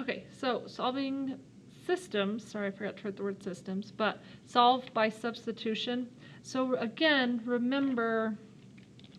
Okay, so solving systems, sorry I forgot to write the word systems, but solve by substitution. So again, remember,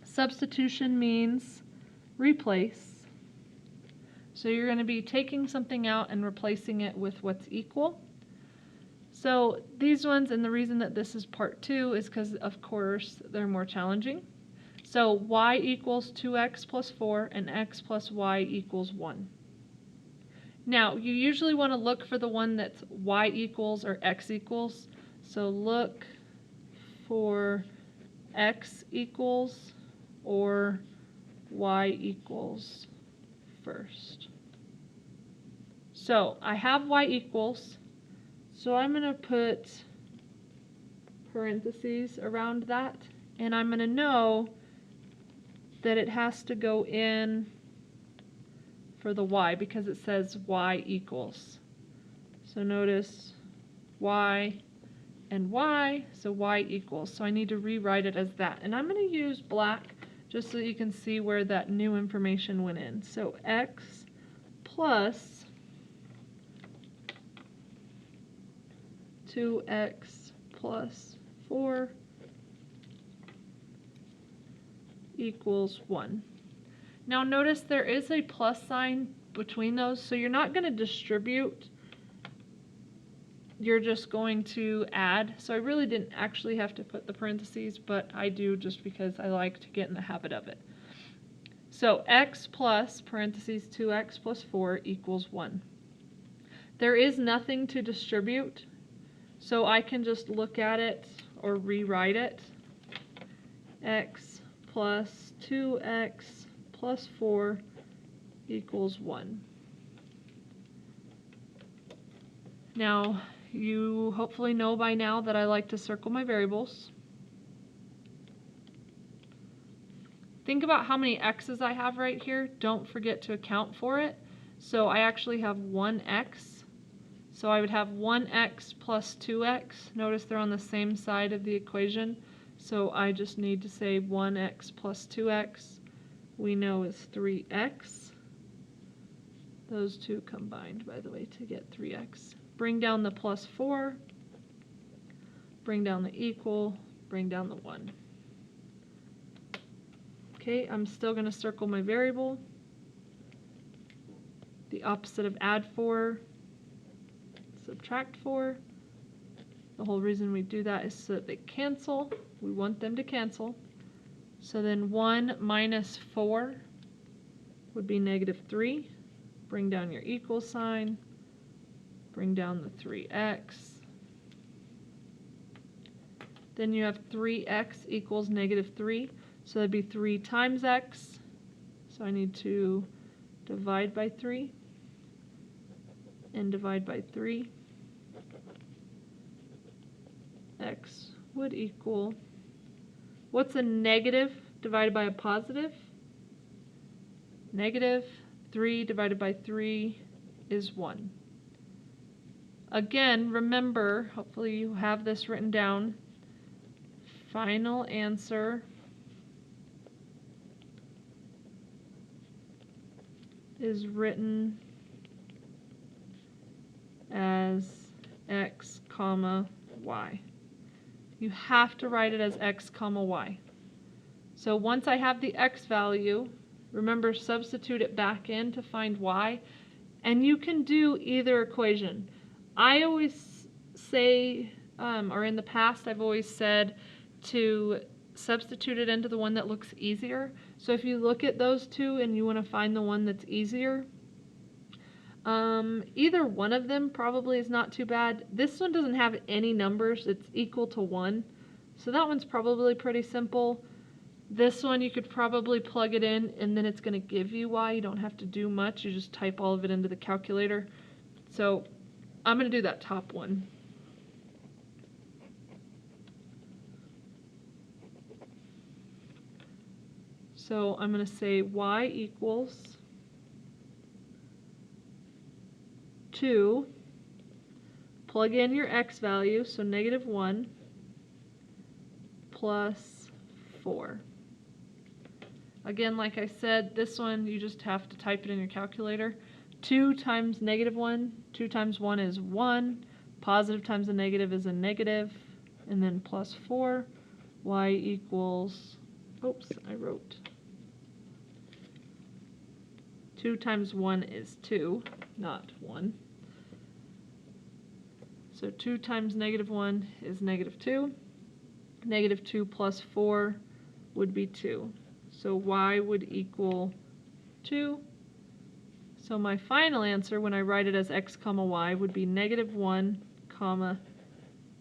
substitution means replace. So you're going to be taking something out and replacing it with what's equal. So these ones, and the reason that this is part 2 is because, of course, they're more challenging. So y equals 2x plus 4 and x plus y equals 1. Now, you usually want to look for the one that's y equals or x equals. So look for x equals or y equals first. So I have y equals, so I'm going to put parentheses around that, and I'm going to know that it has to go in for the y because it says y equals. So notice y and y, so y equals. So I need to rewrite it as that. And I'm going to use black just so you can see where that new information went in. So x plus 2x plus 4 equals 1. Now notice there is a plus sign between those, so you're not going to distribute, you're just going to add. So I really didn't actually have to put the parentheses, but I do just because I like to get in the habit of it. So x plus parentheses 2x plus 4 equals 1. There is nothing to distribute, so I can just look at it or rewrite it. X plus 2x plus 4 equals 1. Now, you hopefully know by now that I like to circle my variables. Think about how many x's I have right here. Don't forget to account for it. So I actually have 1x. So I would have 1x plus 2x. Notice they're on the same side of the equation. So I just need to say 1x plus 2x. We know is 3x. Those two combined, by the way, to get 3x. Bring down the plus 4. Bring down the equal. Bring down the 1. Okay, I'm still going to circle my variable. The opposite of add 4, subtract 4. The whole reason we do that is so that they cancel. We want them to cancel. So then 1 minus 4 would be -3. Bring down your equal sign. Bring down the 3x. Then you have 3x equals -3. So that'd be 3 times x. So I need to divide by 3 and divide by 3. X would equal, what's a negative divided by a positive? -3 divided by 3 is 1. Again, remember, hopefully you have this written down, final answer is written as x comma y. You have to write it as x comma y. So once I have the x value, remember, substitute it back in to find y, and you can do either equation. I always say, or in the past I've always said to substitute it into the one that looks easier. So if you look at those two and you want to find the one that's easier, either one of them probably is not too bad. This one doesn't have any numbers, it's equal to 1. So that one's probably pretty simple. This one you could probably plug it in and then it's going to give you y. You don't have to do much, you just type all of it into the calculator. So I'm going to do that top one. So I'm going to say y equals 2, plug in your x value, so -1 plus 4. Again, like I said, this one you just have to type it in your calculator. 2 times negative 1, 2 times 1 is 1, positive times a negative is a negative, and then plus 4, y equals, oops, I wrote 2 times 1 is 2, not 1. So 2 times negative 1 is negative 2. Negative 2 plus 4 would be 2. So y would equal 2. So my final answer, when I write it as x comma y, would be negative 1 comma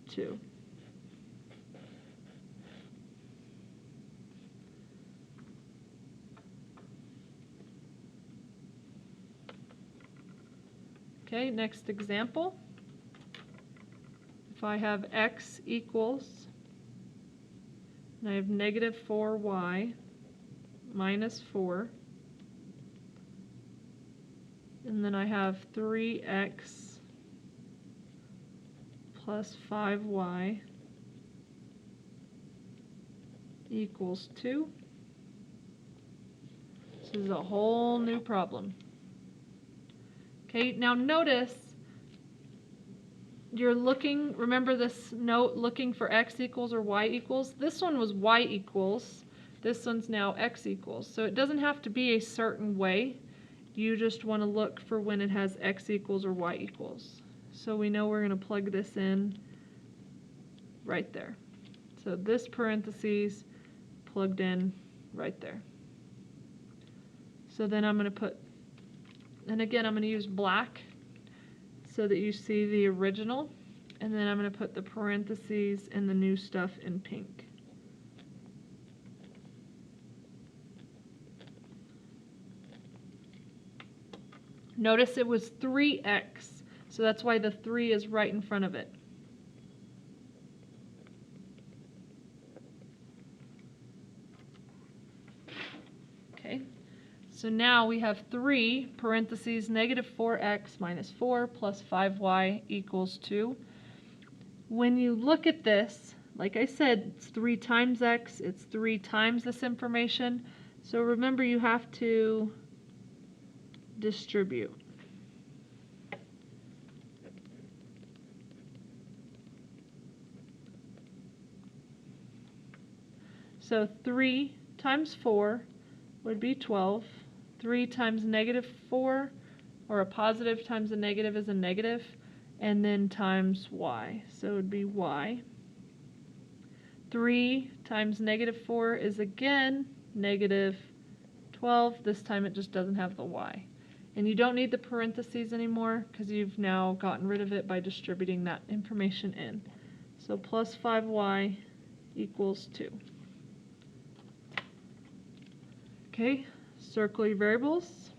2. Okay, next example. If I have x equals, and I have negative 4y minus 4, and then I have 3x plus 5y equals 2. This is a whole new problem. Okay, now notice you're looking, remember this note, looking for x equals or y equals? This one was y equals, this one's now x equals. So it doesn't have to be a certain way. You just want to look for when it has x equals or y equals. So we know we're going to plug this in right there. So this parentheses plugged in right there. So then I'm going to put, and again I'm going to use black so that you see the original, and then I'm going to put the parentheses and the new stuff in pink. Notice it was 3x, so that's why the 3 is right in front of it. Okay, so now we have 3 parentheses negative 4x minus 4 plus 5y equals 2. When you look at this, like I said, it's 3 times x, it's 3 times this information. So remember, you have to distribute. So 3 times 4 would be 12. 3 times negative 4, or a positive times a negative is a negative, and then times y. So it would be y. 3 times negative 4 is again negative 12. This time it just doesn't have the y. And you don't need the parentheses anymore because you've now gotten rid of it by distributing that information in. So plus 5y equals 2. Okay, circle your variables.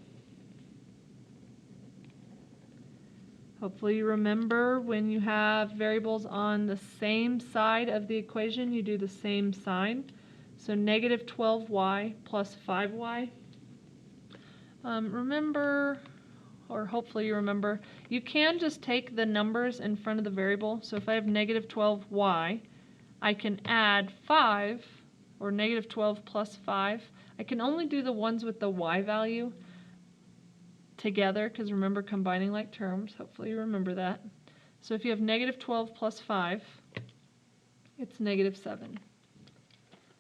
Hopefully you remember when you have variables on the same side of the equation, you do the same sign. So negative 12y plus 5y. Remember, or hopefully you remember, you can just take the numbers in front of the variable. So if I have negative 12y, I can add 5, or negative 12 plus 5. I can only do the ones with the y value together, because remember, combining like terms. Hopefully you remember that. So if you have negative 12 plus 5, it's negative 7.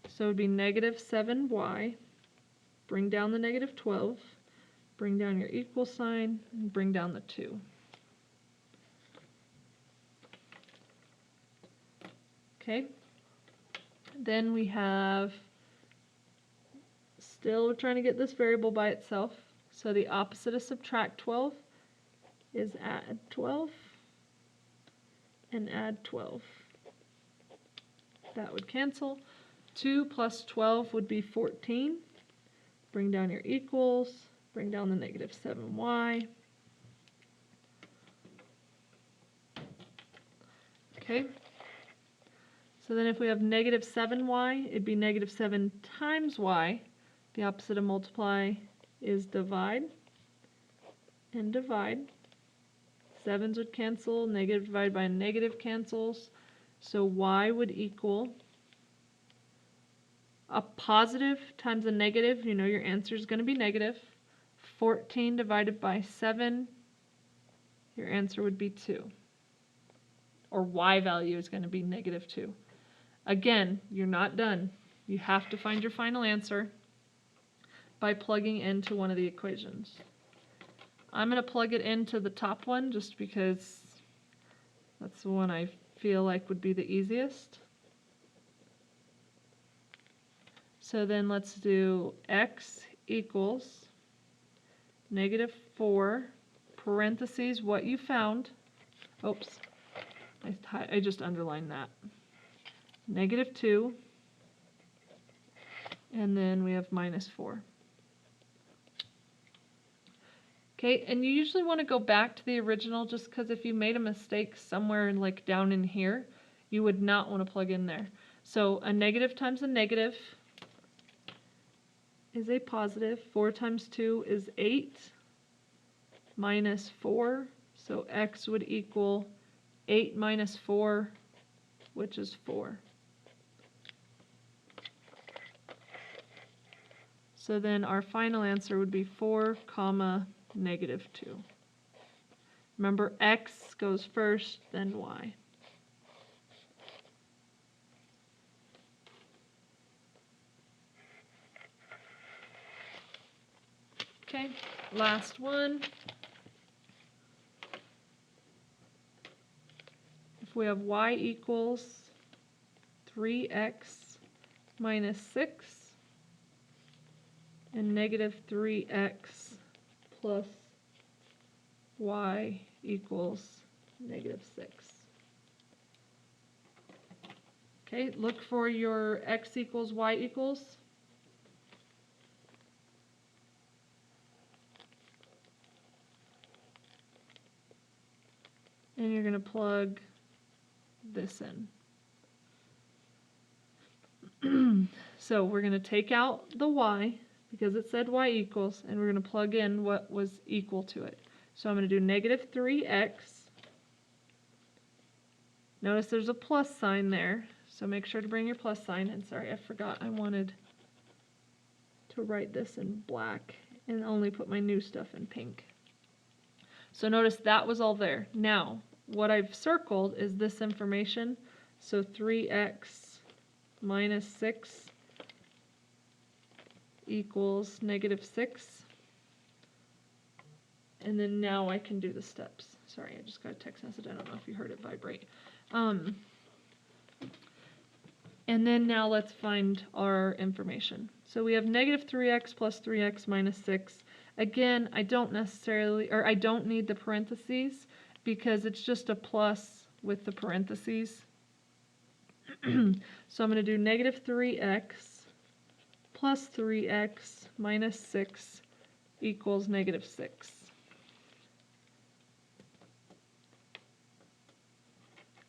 So it would be negative 7y. Bring down the negative 12. Bring down your equal sign, and bring down the 2. Okay. Then we have, still we're trying to get this variable by itself. So the opposite of subtract 12 is add 12 and add 12. That would cancel. 2 plus 12 would be 14. Bring down your equals, bring down the negative 7y. Okay. So then if we have negative 7y, it'd be negative 7 times y. The opposite of multiply is divide and divide. 7s would cancel, negative divided by negative cancels. So y would equal a positive times a negative. You know your answer is going to be negative. 14 divided by 7, your answer would be 2. Or y value is going to be negative 2. Again, you're not done. You have to find your final answer by plugging into one of the equations. I'm going to plug it into the top one just because that's the one I feel like would be the easiest. So then let's do x equals negative 4, parentheses, what you found. Oops, I just underlined that. Negative 2, and then we have minus 4. Okay, and you usually want to go back to the original just because if you made a mistake somewhere like down in here, you would not want to plug in there. So a negative times a negative is a positive. 4 times 2 is 8 minus 4. So x would equal 8 minus 4, which is 4. So then our final answer would be 4 comma negative 2. Remember, x goes first, then y. Okay, last one. If we have y equals 3x minus 6 and negative 3x plus y equals negative 6. Okay, look for your x equals y equals. And you're going to plug this in. So we're going to take out the y because it said y equals, and we're going to plug in what was equal to it. So I'm going to do negative 3x. Notice there's a plus sign there, so make sure to bring your plus sign. And sorry, I forgot I wanted to write this in black and only put my new stuff in pink. So notice that was all there. Now, what I've circled is this information. So 3x minus 6 equals negative 6. And then now I can do the steps. Sorry, I just got a text message. I don't know if you heard it vibrate. And then now let's find our information. So we have negative 3x plus 3x minus 6. Again, I don't need the parentheses because it's just a plus with the parentheses. So I'm going to do negative 3x plus 3x minus 6 equals negative 6.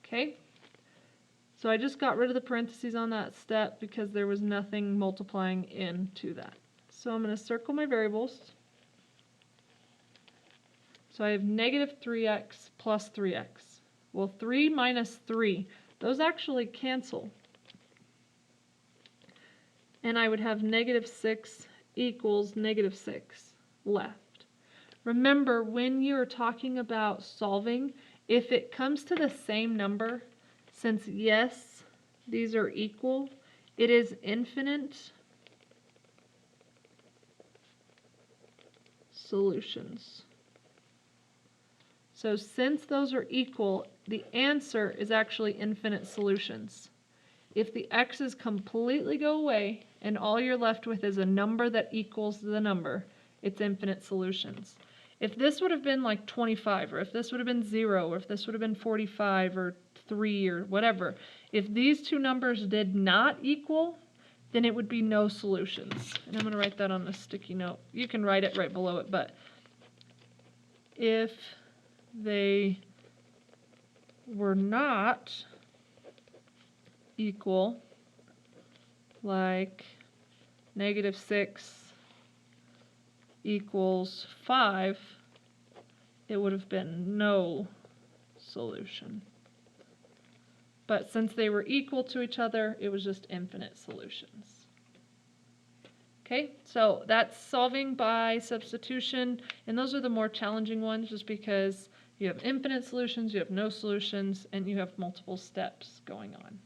Okay, so I just got rid of the parentheses on that step because there was nothing multiplying into that. So I'm going to circle my variables. So I have negative 3x plus 3x. Well, 3 minus 3, those actually cancel. And I would have negative 6 equals negative 6 left. Remember, when you're talking about solving, if it comes to the same number, since yes, these are equal, it is infinite solutions. So since those are equal, the answer is actually infinite solutions. If the x's completely go away and all you're left with is a number that equals the number, it's infinite solutions. If this would have been like 25, or if this would have been 0, or if this would have been 45, or 3, or whatever, if these two numbers did not equal, then it would be no solutions. And I'm going to write that on a sticky note. You can write it right below it, but if they were not equal, like negative 6 equals 5, it would have been no solution. But since they were equal to each other, it was just infinite solutions. Okay, so that's solving by substitution, and those are the more challenging ones just because you have infinite solutions, you have no solutions, and you have multiple steps going on.